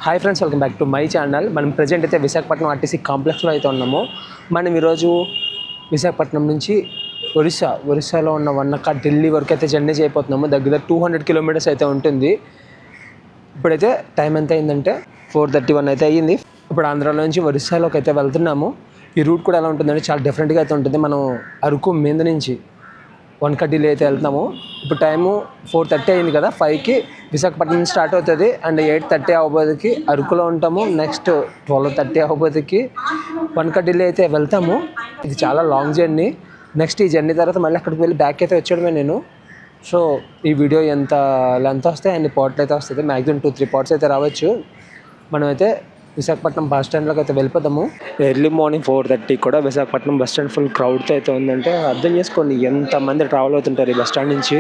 Hi friends, welcome back to my channel. మనం present అయితే Visakhapatnam RTC కాంప్లెక్స్లో అయితే ఉన్నాము. మనం ఈరోజు విశాఖపట్నం నుంచి ఒరిస్సాలో ఉన్న వన్నక ఢిల్లీ వరకు అయితే జర్నీ చేయబోతున్నాము. దగ్గర 200 కిలోమీటర్స్ అయితే ఉంటుంది. ఇప్పుడైతే టైం ఎంత అయిందంటే 4:31 అయితే అయ్యింది. ఇప్పుడు ఆంధ్రాలో నుంచి ఒరిస్సాలోకి అయితే వెళ్తున్నాము. ఈ రూట్ కూడా ఎలా ఉంటుందంటే చాలా డిఫరెంట్గా అయితే ఉంటుంది. మనం అరకు మీద నుంచి వన్కా ఢిల్లీ అయితే వెళ్తున్నాము. ఇప్పుడు టైము 4:30 అయింది కదా, 5కి విశాఖపట్నం నుంచి స్టార్ట్ అవుతుంది. అండ్ 8:30 అవ్వబోదికి అరకులో ఉంటాము. నెక్స్ట్ 12:30 అవ్వబోదికి వన్కా ఢిల్లీ అయితే వెళ్తాము. ఇది చాలా లాంగ్ జర్నీ. నెక్స్ట్ ఈ జర్నీ తర్వాత మళ్ళీ అక్కడికి వెళ్ళి బ్యాక్ అయితే వచ్చేయడమే నేను. సో ఈ వీడియో ఎంత లెంత్ వస్తే అన్ని పార్ట్లు అయితే వస్తుంది. మ్యాక్సిమం 2-3 పార్ట్స్ అయితే రావచ్చు. మనమైతే విశాఖపట్నం బస్ స్టాండ్లోకి అయితే వెళ్ళిపోతాము. ఎర్లీ మార్నింగ్ 4:30 కూడా విశాఖపట్నం బస్ స్టాండ్ ఫుల్ క్రౌడ్తో అయితే ఉందంటే అర్థం చేసుకోండి ఎంతమంది ట్రావెల్ అవుతుంటారు ఈ బస్ స్టాండ్ నుంచి.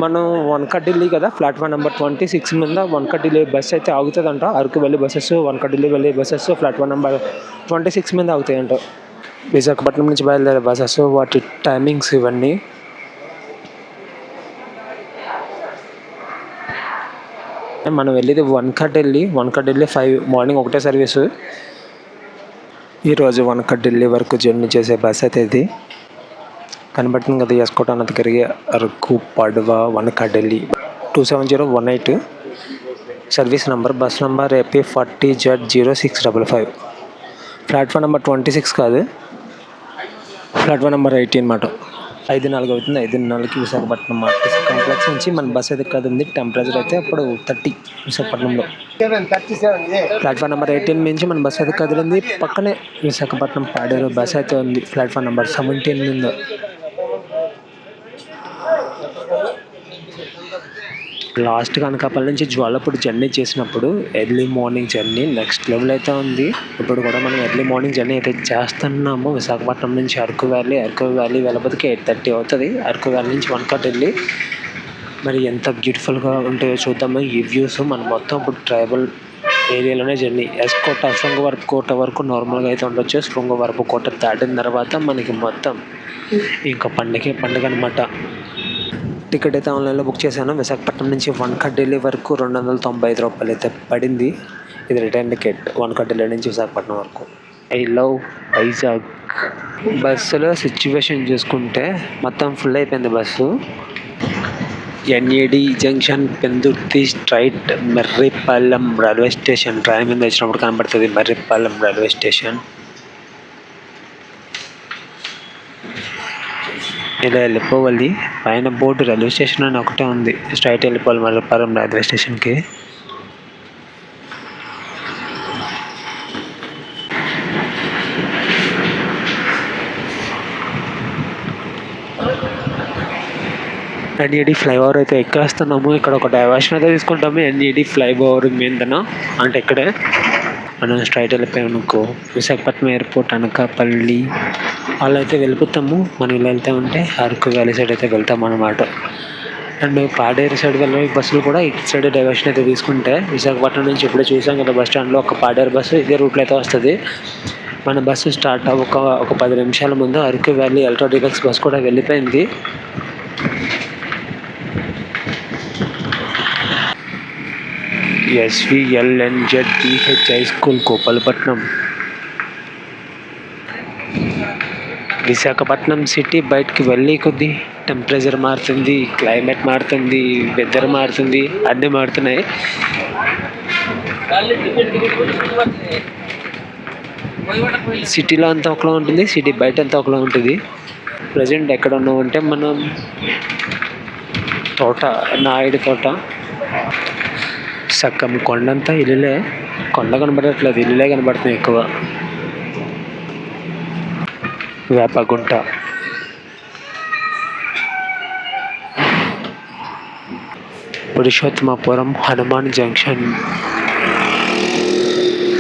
మనం వన్కా ఢిల్లీ కదా, ప్లాట్ఫామ్ నెంబర్ 26 మీద వన్కా ఢిల్లీ బస్ అయితే ఆగుతుందంట. అరకు వెళ్ళే బస్సెస్, వన్కా ఢిల్లీ వెళ్ళే బస్సెస్ ప్లాట్ఫామ్ నెంబర్ 26 మీద ఆగుతాయంట. విశాఖపట్నం నుంచి బయలుదేరే బస్సెస్, వాటి టైమింగ్స్ ఇవన్నీ. మనం వెళ్ళేది వన్కా ఢిల్లీ 5 మార్నింగ్ ఒకటే సర్వీసు. ఈరోజు వన్కా ఢిల్లీ వరకు జర్నీ చేసే బస్ అయితే ఇది కనబడుతుంది కదా, ఎస్కోట్ అనంతగిరి అరకు పడవ వన్కా Delhi 27018 service number. Bus number AP40Z0655. Platform number 26 కాదు, ప్లాట్ఫామ్ నెంబర్ 18 అన్నమాట. 5:04 అవుతుంది. 5:04కి విశాఖపట్నం ఆర్టీసీ కాంప్లెక్స్ నుంచి మన బస్ అయితే కదిలింది. టెంపరేచర్ అయితే అప్పుడు 30 విశాఖపట్నంలో. ప్లాట్ఫామ్ నెంబర్ 18 నుంచి మన బస్ అయితే కదిలింది. పక్కనే విశాఖపట్నం పాడేరు బస్ అయితే ఉంది ప్లాట్ఫామ్ నెంబర్ 17 మీద. లాస్ట్ కనకాపల్లి నుంచి జ్వాలపూడి జర్నీ చేసినప్పుడు early morning journey next level అయితే ఉంది. ఇప్పుడు కూడా మనం ఎర్లీ మార్నింగ్ జర్నీ అయితే చేస్తున్నాము. విశాఖపట్నం నుంచి అరకు వ్యాలీ వెళ్ళబోదికి 8:30 అవుతుంది. అరకు వ్యాలీ నుంచి వన్కా ఢిల్లీ. మరి ఎంత బ్యూటిఫుల్గా ఉంటాయో చూద్దాము ఈ వ్యూస్. మనం మొత్తం ఇప్పుడు ట్రైబల్ ఏరియాలోనే జర్నీ. ఎస్కోట శృంగవరపు కోట వరకు నార్మల్గా అయితే ఉండొచ్చు. శృంగవరపు కోట దాటిన తర్వాత మనకి మొత్తం ఇంకా పండుగ అనమాట. టికెట్ అయితే ఆన్లైన్లో బుక్ చేశాను. విశాఖపట్నం నుంచి వన్కా ఢిల్లీ వరకు 295 రూపాయలు అయితే పడింది. ఇది రిటర్న్ టికెట్ వన్కా ఢిల్లీ నుంచి విశాఖపట్నం వరకు. I love Vizag. బస్సులో సిచ్యువేషన్ చూసుకుంటే మొత్తం ఫుల్ అయిపోయింది bus. NAD junction Pendurthi straight Marripalem railway station. Train మీద వచ్చినప్పుడు కనబడుతుంది మర్రిపాలెం రైల్వే స్టేషన్. ఇలా వెళ్ళిపోవాలి. పైన బోర్డు రైల్వే స్టేషన్ అని ఒకటే ఉంది. స్ట్రైట్ వెళ్ళిపోవాలి మర్రిపాలెం రైల్వే స్టేషన్కి. NAD ఫ్లైఓవర్ అయితే ఎక్కేస్తున్నాము. ఇక్కడ ఒక డైవర్షన్ అయితే తీసుకుంటాము. NAD ఫ్లైఓవర్ మీదన అంటే ఇక్కడే మనం స్ట్రైట్ వెళ్ళిపోయాము అనుకో విశాఖపట్నం ఎయిర్పోర్ట్ అనకాపల్లి అలా అయితే వెళ్ళిపోతాము. మనం ఇలా వెళ్తే ఉంటే అరకు వ్యాలీ సైడ్ అయితే వెళ్తాం అన్నమాట. అండ్ పాడేరు సైడ్ వెళ్ళే బస్సులు కూడా ఇటు సైడ్ డైవర్షన్ అయితే తీసుకుంటే విశాఖపట్నం నుంచి ఇప్పుడే చూసాం కదా బస్ స్టాండ్లో ఒక పాడేరు బస్సు ఇదే రూట్లో అయితే వస్తుంది. మన బస్సు స్టార్ట్ ఒక 10 నిమిషాల ముందు Araku valley ultra deluxe bus కూడా వెళ్ళిపోయింది. SVLNZTH high school Gopalapatnam. Visakhapatnam city బయటకు వెళ్ళి కొద్దీ టెంపరేచర్ మారుతుంది, క్లైమేట్ మారుతుంది, వెదర్ మారుతుంది, అన్నీ మారుతున్నాయి. సిటీలో అంతా ఒకలా ఉంటుంది, సిటీ బయట అంతా ఒకలా ఉంటుంది. ప్రజెంట్ ఎక్కడ ఉన్నామంటే మనం నాయుడు తోట. సక్కం కొండంతా ఇల్లులే, కొండ కనబడట్లేదు, ఇల్లులే కనబడుతున్నాయి ఎక్కువ. వేపగుంట. పురుషోత్తమపురం హనుమాన్ జంక్షన్.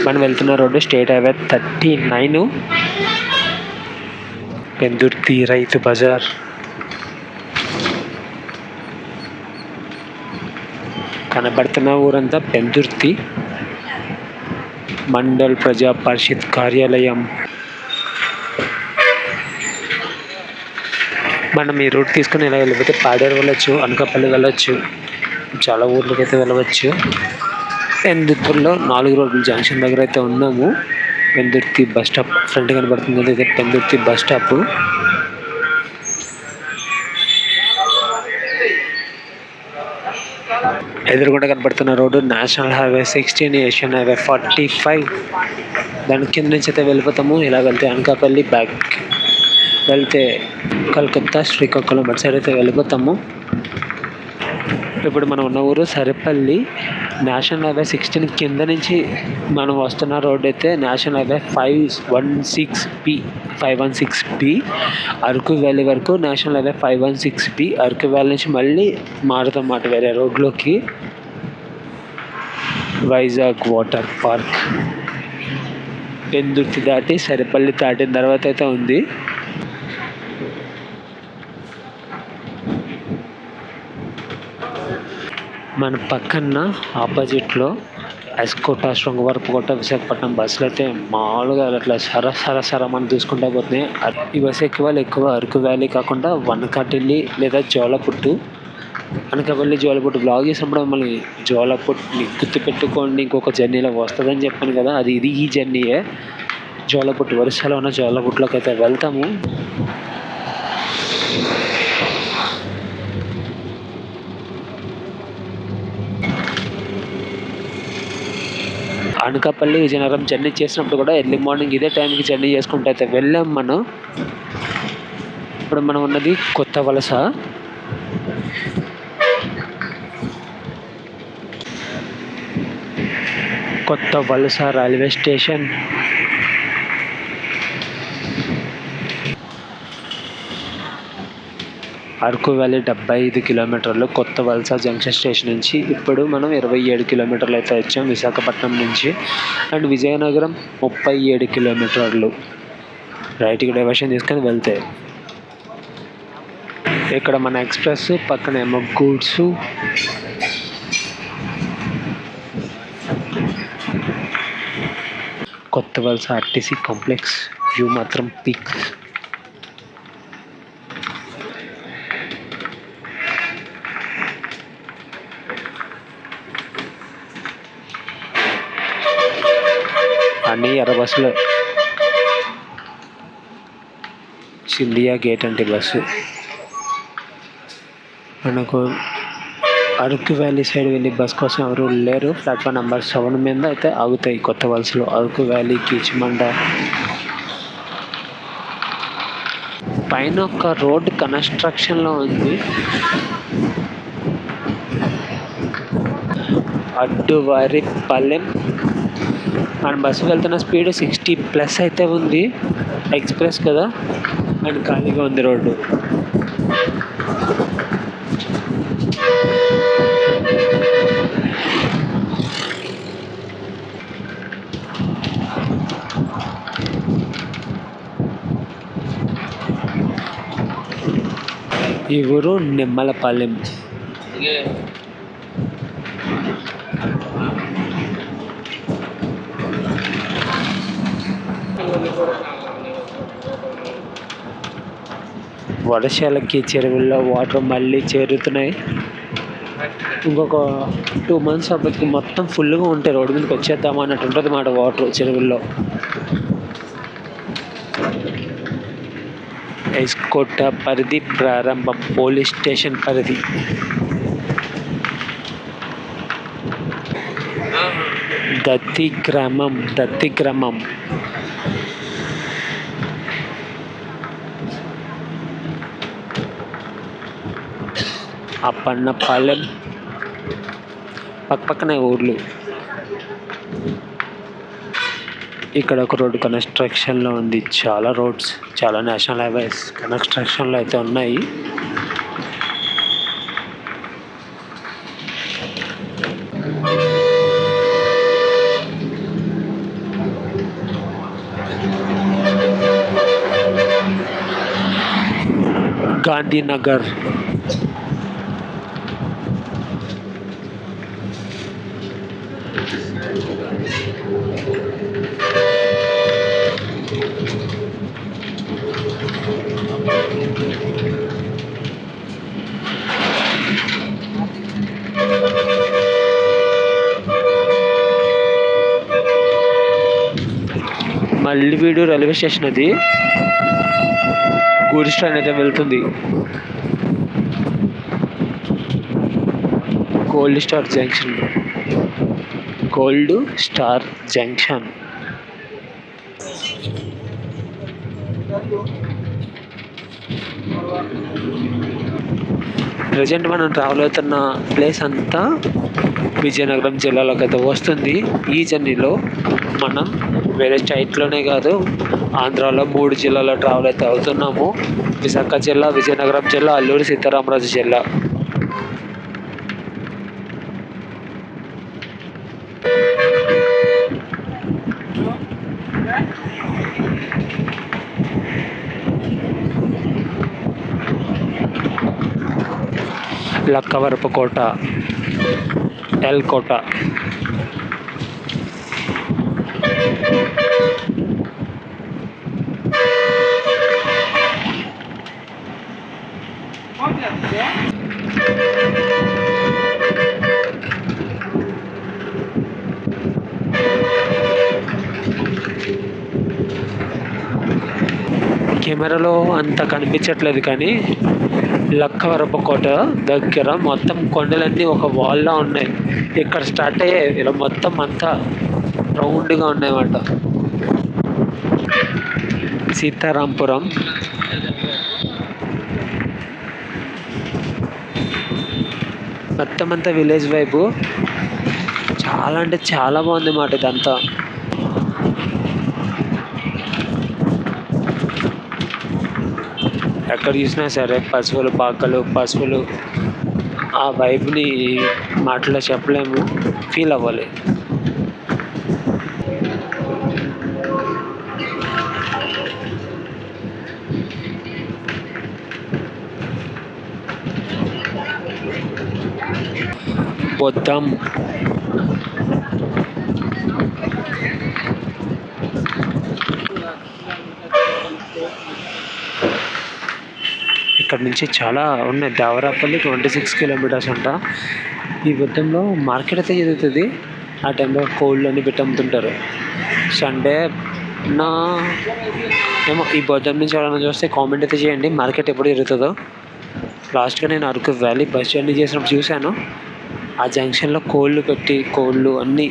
మనం వెళ్తున్న road state highway 39 Pendurthi Rythu Bazar. కనబడుతున్న ఊరంతా పెందుర్తి మండల్ ప్రజా పరిషత్ కార్యాలయం. మనం ఈ రూట్ తీసుకుని ఇలా వెళ్ళిపోతే పాడేరు వెళ్ళొచ్చు, అనకాపల్లి వెళ్ళొచ్చు, చాలా ఊర్లకైతే వెళ్ళవచ్చు. పెందుర్తిలో 4 రోడ్ల జంక్షన్ దగ్గర అయితే ఉన్నాము. పెందుర్తి బస్ స్టాప్ ఫ్రంట్ కనబడుతుంది కదా, ఇదే పెందుర్తి బస్ స్టాప్. ఎదురుగుండా కనబడుతున్న road national highway 16, Asian highway 45. దాని కింద నుంచి అయితే వెళ్ళిపోతాము. ఇలా వెళ్తే అనకాపల్లి, బ్యాక్ వెళ్తే కలకత్తా, శ్రీకాకుళం అటు సైడ్ అయితే వెళ్ళిపోతాము. ఇప్పుడు మనం ఉన్న ఊరు సరిపల్లి. నేషనల్ హైవే 16 కింద నుంచి మనం వస్తున్న రోడ్ అయితే national highway 516B. Araku valley వరకు national highway 516B. Araku valley నుంచి మళ్ళీ మారుతాం మాట వేరే రోడ్లోకి. వైజాగ్ వాటర్ పార్క్ పెందుర్తి దాటి సరిపల్లి దాటిన తర్వాత అయితే ఉంది. మన పక్కన ఆపోజిట్లో ఎస్కోట, శృంగవరపుకోట, విశాఖపట్నం బస్సులు అయితే మామూలుగా అట్లా సర మనం చూసుకుంటూ పోతున్నాయి. ఈ బస్సు ఎక్కువ అరకు వ్యాలీ కాకుండా వనకాటిల్లి లేదా జోలపుట్టు. అనకాపల్లి జోలపుట్టు బ్లాగ్ చేసినప్పుడు మమ్మల్ని జోలపుట్టుని గుర్తుపెట్టుకోండి, ఇంకొక జర్నీలో వస్తుందని చెప్పాను కదా, ఇది ఈ జర్నీయే. జోలపుట్టు ఒరిస్సాలో ఉన్న జోలపుట్టులోకి అయితే వెళ్తాము. అనకాపల్లి విజయనగరం జర్నీ చేసినప్పుడు కూడా ఎర్లీ మార్నింగ్ ఇదే టైంకి జర్నీ చేసుకుంటూ అయితే వెళ్ళాం మనం. ఇప్పుడు మనం ఉన్నది కొత్త వలస. కొత్త వలస రైల్వే స్టేషన్. అరకు వ్యాలీ 75 కిలోమీటర్లు కొత్త వలస జంక్షన్ స్టేషన్ నుంచి. ఇప్పుడు మనం 27 కిలోమీటర్లు అయితే వచ్చాం విశాఖపట్నం నుంచి. అండ్ విజయనగరం 37 కిలోమీటర్లు. రైట్కి డైవర్షన్ తీసుకొని వెళ్తే ఇక్కడ మన ఎక్స్ప్రెస్, పక్కన ఏమో గూడ్స్. కొత్త వలస ఆర్టీసీ కాంప్లెక్స్ వ్యూ మాత్రం పీక్. అన్నీ ఎర్ర బస్సులు. సింధియా గేట్ అంటే బస్సు. మనకు అరకు వ్యాలీ సైడ్ వెళ్ళి బస్ కోసం ఎవరు లేరు. ప్లాట్ఫామ్ నెంబర్ 7 మీద అయితే ఆగుతాయి కొత్త వలసలో. అరకు వ్యాలీ, కీచమండ. పైన ఒక రోడ్ కన్స్ట్రక్షన్లో ఉంది. అడ్డువారిపాలెం. మన బస్సు వెళ్తున్న స్పీడ్ 60+ అయితే ఉంది. ఎక్స్ప్రెస్ కదా, అండ్ ఖాళీగా ఉంది రోడ్డు. ఈ ఊరు నిమ్మలపాలెం. వర్షాలకి చెరువుల్లో వాటర్ మళ్ళీ చేరుతున్నాయి. ఇంకొక 2 months అప్పటికి మొత్తం ఫుల్గా ఉంటాయి. రోడ్డు మీదకి వచ్చేద్దామా అన్నట్టు ఉంటుంది మాట వాటర్ చెరువుల్లో. ఎస్కోట పరిధి ప్రారంభం. పోలీస్ స్టేషన్ పరిధి. దత్తి గ్రామం. అప్పన్నపాలెం. పక్కనే ఊర్లు. ఇక్కడ ఒక రోడ్డు కన్స్ట్రక్షన్లో ఉంది. చాలా రోడ్స్, చాలా నేషనల్ హైవేస్ కన్స్ట్రక్షన్లో అయితే ఉన్నాయి. గాంధీనగర్. మల్లివీడు రైల్వే స్టేషన్ అది. గూడ్స్ ట్రైన్ అయితే వెళ్తుంది. Gold star junction. ప్రజెంట్ మనం ట్రావెల్ అవుతున్న ప్లేస్ అంతా విజయనగరం జిల్లాలోకి అయితే వస్తుంది. ఈ జర్నీలో మనం వేరే స్టేట్లోనే కాదు, ఆంధ్రాలో 3 జిల్లాలో ట్రావెల్ అయితే అవుతున్నాము. విశాఖ జిల్లా, విజయనగరం జిల్లా, అల్లూరి సీతారామరాజు జిల్లా. లక్కవరపుకోట, ఎల్కోట. కెమెరాలో అంత కనిపించట్లేదు కానీ లక్కవరపుకోట దగ్గర మొత్తం కొండలన్నీ ఒక వాల్లా ఉన్నాయి. ఇక్కడ స్టార్ట్ అయ్యే ఇలా మొత్తం అంతా రౌండ్గా ఉన్నాయన్నమాట. సీతారాంపురం, మొత్తం అంతా విలేజ్ వైపు. చాలా అంటే చాలా బాగుంది మాట ఇదంతా. ఎక్కడ చూసినా సరే పశువులు, పాకలు, పశువులు. ఆ వైబ్ని మాటలో చెప్పలేము, ఫీల్ అవ్వాలి. బొద్దం, ఇక్కడ నుంచి చాలా ఉన్నాయి. దేవరాపల్లి 26 కిలోమీటర్స్ అంట. ఈ బొద్దంలో మార్కెట్ అయితే జరుగుతుంది. ఆ టైంలో కోళ్ళు అన్ని పెట్టి అమ్ముతుంటారు. సండే నా ఏమో ఈ బొద్దం నుంచి ఎవరైనా చూస్తే కామెంట్ అయితే చేయండి, మార్కెట్ ఎప్పుడు జరుగుతుందో. లాస్ట్గా నేను అరకు వ్యాలీ బస్ జర్నీ చేసినప్పుడు చూశాను. ఆ జంక్షన్లో కోళ్ళు అన్నీ.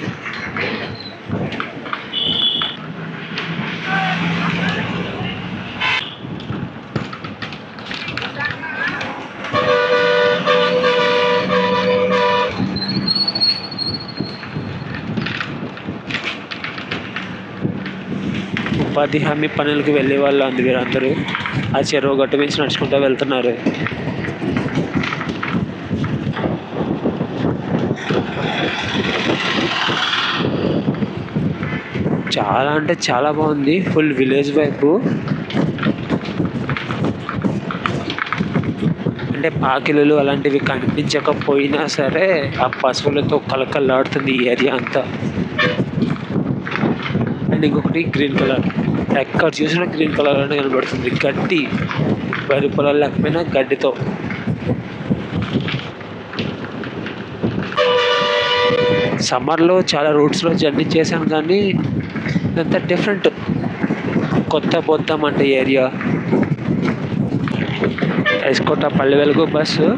ఉపాధి హామీ పనులకు వెళ్ళే వాళ్ళు వీరందరూ ఆ చెరువు గట్టు నుంచి నడుచుకుంటూ వెళ్తున్నారు. చాలా అంటే చాలా బాగుంది, ఫుల్ విలేజ్ వైపు. అంటే పాకిలులు అలాంటివి కనిపించకపోయినా సరే ఆ పశువులతో కలకల్లాడుతుంది ఈ ఏరియా అంతా. అండ్ ఇంకొకటి గ్రీన్ కలర్, ఎక్కడ చూసినా గ్రీన్ కలర్ అనే కనబడుతుంది. గడ్డి, వరి పొలాలు లేకపోయినా గడ్డితో. సమ్మర్లో చాలా రూట్స్లో జర్నీ చేశాను కానీ ఇదంతా డిఫరెంట్, కొత్త బొద్దం అంటే ఏరియా. ఎస్కోట పల్లె వెలుగు బస్సు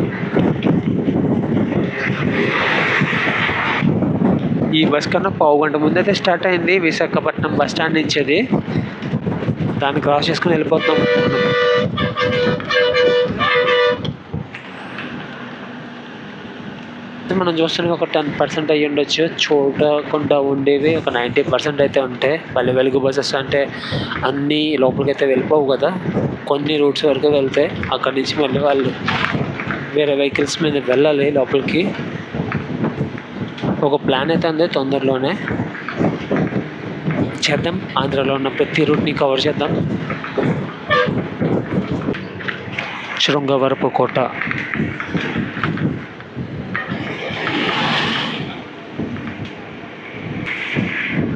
ఈ బస్ కన్నా 1/2 గంట ముందైతే స్టార్ట్ అయింది విశాఖపట్నం బస్ స్టాండ్ నుంచి. అది దాన్ని క్రాస్ చేసుకుని వెళ్ళిపోతాం. మనం చూస్తున్న ఒక 10% అయ్యి ఉండొచ్చు, చూడకుండా ఉండేవి ఒక 90% అయితే ఉంటాయి. పల్లె వెలుగు బస్సెస్ అంటే అన్నీ లోపలికి అయితే వెళ్ళిపోవు కదా, కొన్ని రూట్స్ వరకు వెళ్తాయి. అక్కడి నుంచి మళ్ళీ వాళ్ళు వేరే వెహికల్స్ మీద వెళ్ళాలి లోపలికి. ఒక ప్లాన్ అయితే ఉంది, తొందరలోనే చేద్దాం. ఆంధ్రాలో ఉన్న ప్రతి రూట్ని కవర్ చేద్దాం. శృంగవరపుకోట,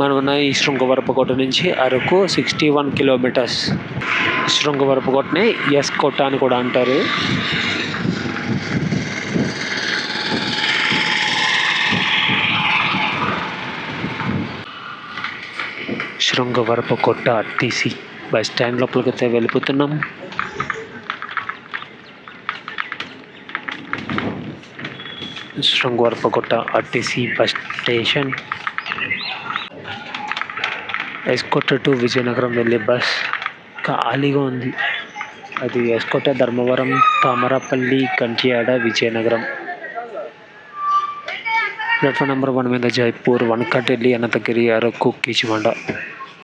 మనం ఉన్న ఈ శృంగవరపుకోట నుంచి అరకు 61 కిలోమీటర్స్. శృంగవరపుకోటని ఎస్కోట అని కూడా అంటారు. శృంగవరపుకోట ఆర్టీసీ బస్ స్టాండ్ లోపలికి అయితే వెళ్ళిపోతున్నాం. Srungavarapukota RTC bus station. S. Kota to Vizianagaram వెళ్ళే బస్ ఖాళీగా ఉంది. అది ఎస్కోట, ధర్మవరం, తామరపల్లి, కంచియాడ, విజయనగరం. ప్లాట్ఫామ్ నెంబర్ 1 మీద జైపూర్, వనకాటెల్లి, అనంతగిరి, అరకు, కీచమండ.